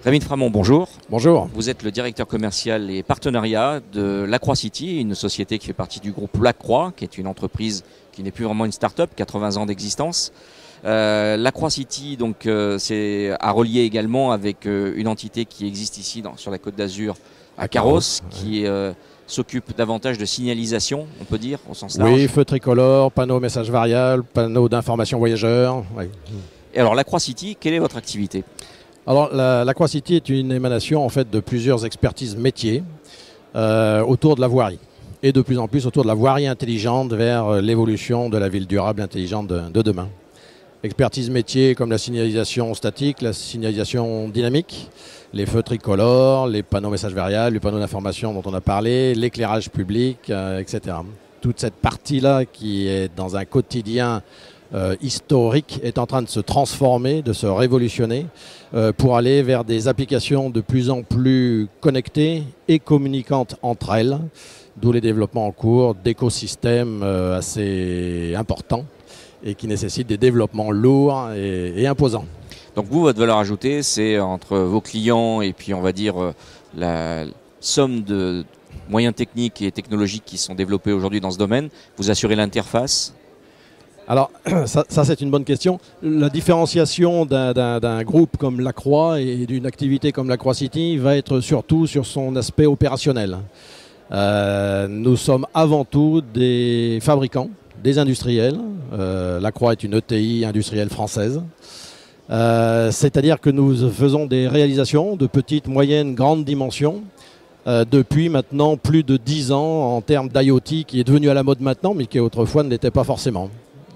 Rémi Framont, bonjour. Bonjour. Vous êtes le directeur commercial et partenariat de Lacroix City, une société qui fait partie du groupe Lacroix, qui est une entreprise qui n'est plus vraiment une start-up, 80 ans d'existence. Lacroix City donc, c'est à relier également avec une entité qui existe ici sur la Côte d'Azur, à Carros, qui s'occupe davantage de signalisation, on peut dire, au sens large. Oui, feu tricolore, panneau message variable, panneau d'information voyageurs. Oui. Et alors, Lacroix City, quelle est votre activité ? Alors, Lacroix City est une émanation en fait de plusieurs expertises métiers autour de la voirie et de plus en plus autour de la voirie intelligente vers l'évolution de la ville durable intelligente de demain. Expertise métiers comme la signalisation statique, la signalisation dynamique, les feux tricolores, les panneaux messages variables, les panneaux d'information dont on a parlé, l'éclairage public, etc. Toute cette partie-là qui est dans un quotidien historique est en train de se transformer, de se révolutionner pour aller vers des applications de plus en plus connectées et communicantes entre elles, d'où les développements en cours d'écosystèmes assez importants et qui nécessitent des développements lourds et imposants. Donc vous, votre valeur ajoutée, c'est entre vos clients et puis on va dire la somme de moyens techniques et technologiques qui sont développés aujourd'hui dans ce domaine, vous assurez l'interface ? Alors, ça c'est une bonne question. La différenciation d'un groupe comme Lacroix et d'une activité comme Lacroix City va être surtout sur son aspect opérationnel. Nous sommes avant tout des fabricants, des industriels. Lacroix est une ETI industrielle française. C'est-à-dire que nous faisons des réalisations de petites, moyennes, grandes dimensions depuis maintenant plus de 10 ans en termes d'IoT qui est devenu à la mode maintenant mais qui autrefois ne l'était pas forcément.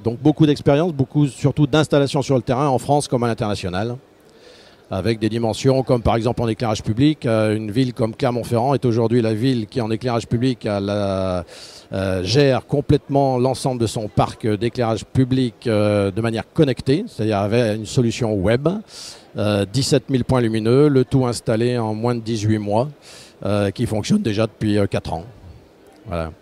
Donc beaucoup d'expérience, beaucoup surtout d'installations sur le terrain en France comme à l'international, avec des dimensions comme par exemple en éclairage public. Une ville comme Clermont-Ferrand est aujourd'hui la ville qui en éclairage public gère complètement l'ensemble de son parc d'éclairage public de manière connectée, c'est-à-dire avec une solution web, 17 000 points lumineux, le tout installé en moins de 18 mois, qui fonctionne déjà depuis 4 ans. Voilà.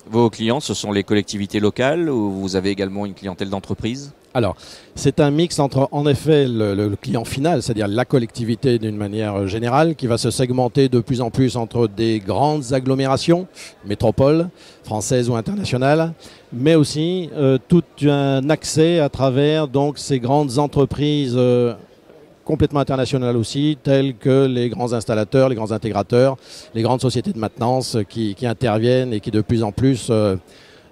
Vos clients, ce sont les collectivités locales ou vous avez également une clientèle d'entreprise ? Alors, c'est un mix entre, en effet, le client final, c'est-à-dire la collectivité d'une manière générale, qui va se segmenter de plus en plus entre des grandes agglomérations, métropoles, françaises ou internationales, mais aussi tout un accès à travers donc, ces grandes entreprises complètement internationales aussi, telles que les grands installateurs, les grands intégrateurs, les grandes sociétés de maintenance qui interviennent et qui de plus en plus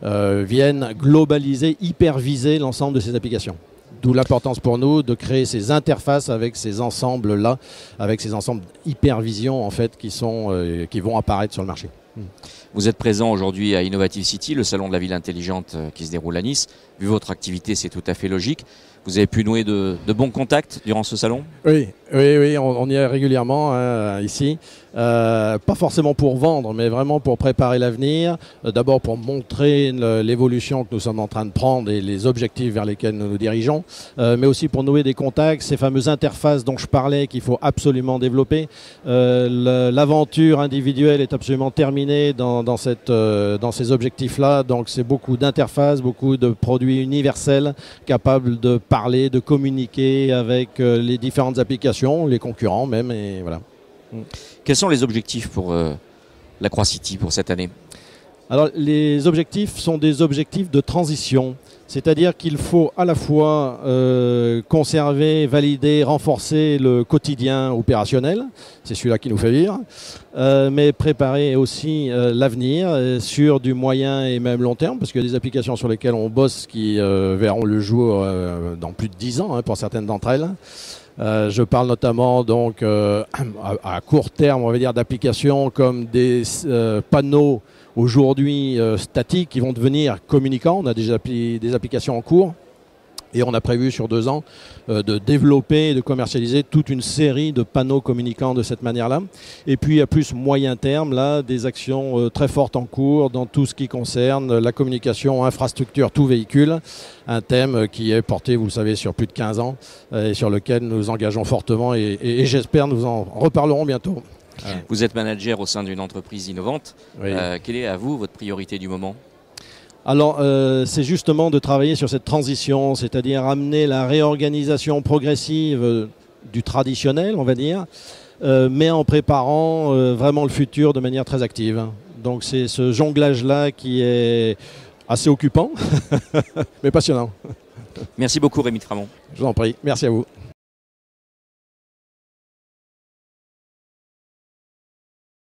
viennent globaliser, hyperviser l'ensemble de ces applications. D'où l'importance pour nous de créer ces interfaces avec ces ensembles-là, avec ces ensembles hypervision en fait qui vont apparaître sur le marché. Vous êtes présent aujourd'hui à Innovative City, le salon de la ville intelligente qui se déroule à Nice. Vu votre activité, c'est tout à fait logique. Vous avez pu nouer de bons contacts durant ce salon ? Oui, on y est régulièrement ici. Pas forcément pour vendre, mais vraiment pour préparer l'avenir. D'abord pour montrer l'évolution que nous sommes en train de prendre et les objectifs vers lesquels nous nous dirigeons, mais aussi pour nouer des contacts, ces fameuses interfaces dont je parlais qu'il faut absolument développer. L'aventure individuelle est absolument terminée dans ces objectifs-là. Donc c'est beaucoup d'interfaces, beaucoup de produits universels capables de parler, de communiquer avec les différentes applications, les concurrents même, et voilà. Quels sont les objectifs pour Lacroix City pour cette année ? Alors les objectifs sont des objectifs de transition, c'est-à-dire qu'il faut à la fois conserver, valider, renforcer le quotidien opérationnel, c'est celui-là qui nous fait vivre, mais préparer aussi l'avenir sur du moyen et même long terme, parce qu'il y a des applications sur lesquelles on bosse qui verront le jour dans plus de 10 ans pour certaines d'entre elles. Je parle notamment donc à court terme, on va dire, d'applications comme des panneaux aujourd'hui statiques qui vont devenir communicants. On a déjà des applications en cours et on a prévu sur 2 ans de développer et de commercialiser toute une série de panneaux communicants de cette manière-là. Et puis à plus moyen terme, là, des actions très fortes en cours dans tout ce qui concerne la communication, infrastructure, tout véhicule. Un thème qui est porté, vous le savez, sur plus de 15 ans et sur lequel nous engageons fortement et j'espère nous en reparlerons bientôt. Vous êtes manager au sein d'une entreprise innovante. Oui. Quelle est à vous votre priorité du moment ? Alors, c'est justement de travailler sur cette transition, c'est-à-dire amener la réorganisation progressive du traditionnel, on va dire, mais en préparant vraiment le futur de manière très active. Donc c'est ce jonglage-là qui est assez occupant, mais passionnant. Merci beaucoup Rémi Tramont. Je vous en prie, merci à vous.